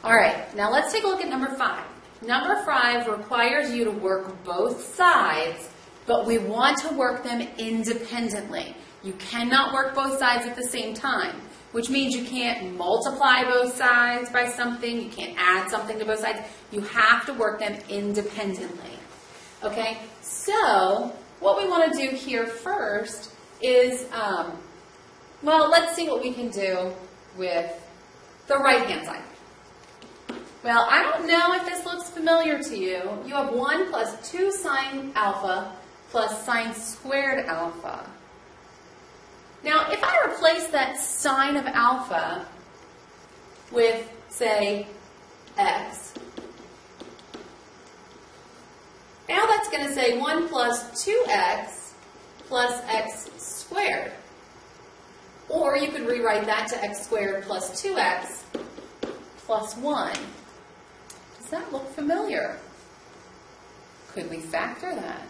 All right, now let's take a look at number 5. Number 5 requires you to work both sides, but we want to work them independently. You cannot work both sides at the same time, which means you can't multiply both sides by something, you can't add something to both sides. You have to work them independently. Okay, so what we want to do here first is, well, let's see what we can do with the right-hand side. Well, I don't know if this looks familiar to you. You have 1 plus 2 sine alpha plus sine squared alpha. Now, if I replace that sine of alpha with, say, x, now that's going to say 1 plus 2x plus x squared. Or you could rewrite that to x squared plus 2x plus 1. Does that look familiar? Could we factor that?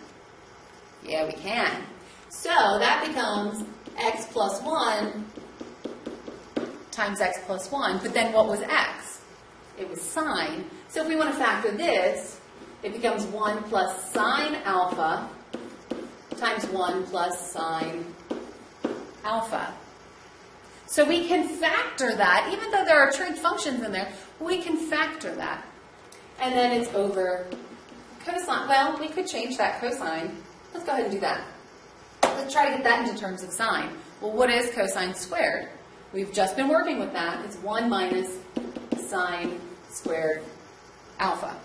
Yeah, we can. So that becomes x plus 1 times x plus 1. But then what was x? It was sine. So if we want to factor this, it becomes 1 plus sine alpha times 1 plus sine alpha. So we can factor that, even though there are trig functions in there, we can factor that. And then it's over cosine. Well, we could change that cosine. Let's go ahead and do that. Let's try to get that into terms of sine. Well, what is cosine squared? We've just been working with that. It's 1 minus sine squared alpha.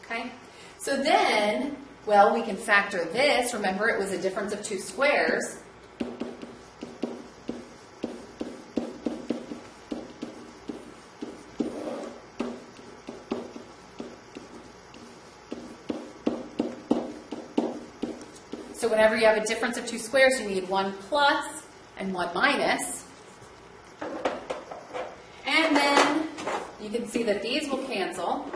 Okay? So then, well, we can factor this. Remember, it was a difference of 2 squares. So whenever you have a difference of 2 squares, you need 1 plus and 1 minus. And then you can see that these will cancel.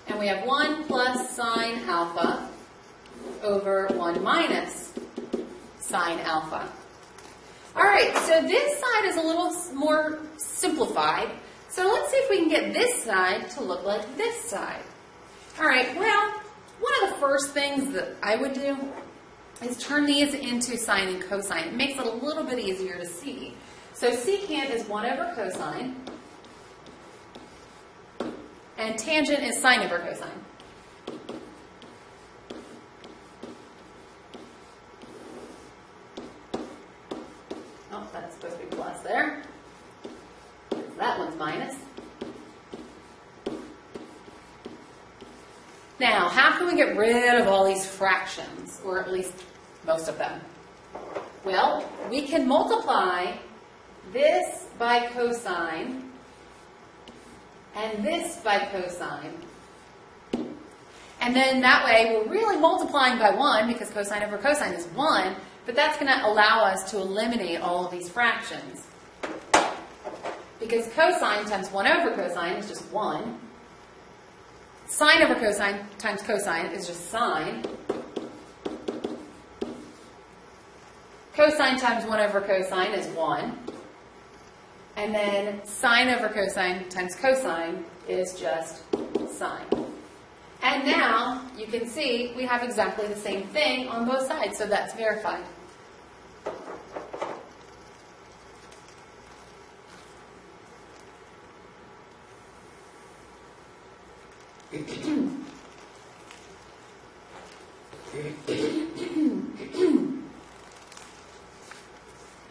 And we have 1 plus sine alpha over 1 minus sine alpha. All right, so this side is a little more simplified. So let's see if we can get this side to look like this side. All right, well, one of the first things that I would do is turn these into sine and cosine. It makes it a little bit easier to see. So secant is 1 over cosine, and tangent is sine over cosine. Oh, that's supposed to be plus there. That one's minus. Now, how can we get rid of all these fractions, or at least most of them? Well, we can multiply this by cosine and this by cosine. And then that way we're really multiplying by 1 because cosine over cosine is 1, but that's going to allow us to eliminate all of these fractions. Because cosine times 1 over cosine is just 1. Sine over cosine times cosine is just sine. Cosine times 1 over cosine is 1. And then sine over cosine times cosine is just sine. And now you can see we have exactly the same thing on both sides, so that's verified.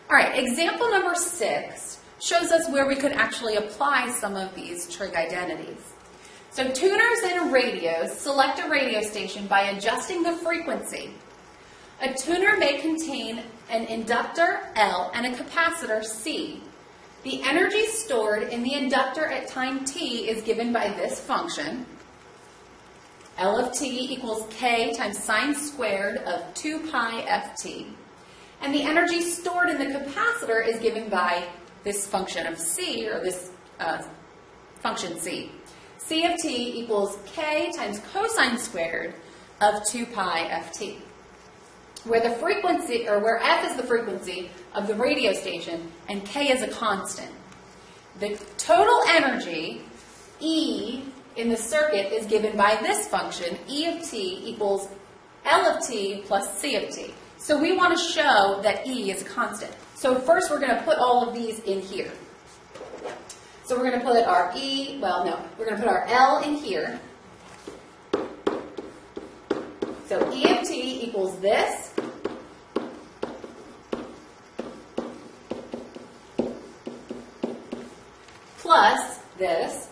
All right, example number 6 shows us where we could actually apply some of these trig identities. So tuners in radios select a radio station by adjusting the frequency. A tuner may contain an inductor, L, and a capacitor, C. The energy stored in the inductor at time t is given by this function. L of t equals k times sine squared of 2 pi ft. And the energy stored in the capacitor is given by this function of c, or this function c. C of t equals k times cosine squared of 2 pi ft. Where the frequency, or where f is the frequency of the radio station and k is a constant. the total energy, E, in the circuit is given by this function, E of t equals L of t plus C of t. So we want to show that E is a constant. So first we're going to put all of these in here. So we're going to put our E, well no, we're going to put our L in here. So E of t equals this plus this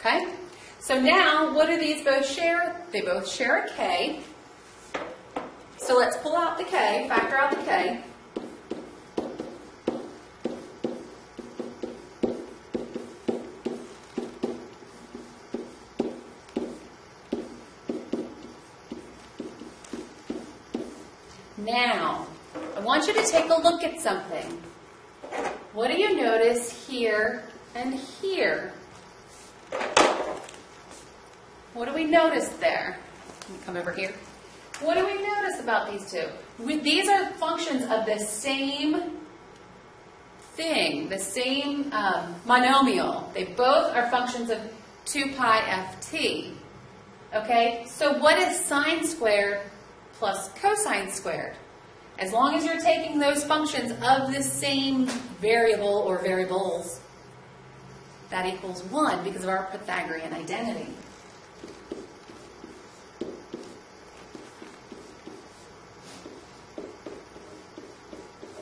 okay? So now, what do these both share? They both share a K. So let's pull out the K, factor out the K. Now, I want you to take a look at something. What do you notice here and here? What do we notice there? Let me come over here. What do we notice about these two? These are functions of the same thing, the same monomial. They both are functions of 2 pi ft. Okay? So what is sine squared plus cosine squared? As long as you're taking those functions of the same variable or variables, that equals 1 because of our Pythagorean identity.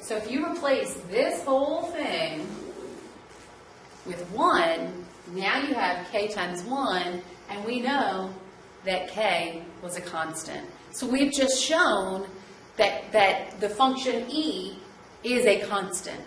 So if you replace this whole thing with 1, now you have k times 1, and we know that k was a constant. So we've just shown that the function E is a constant.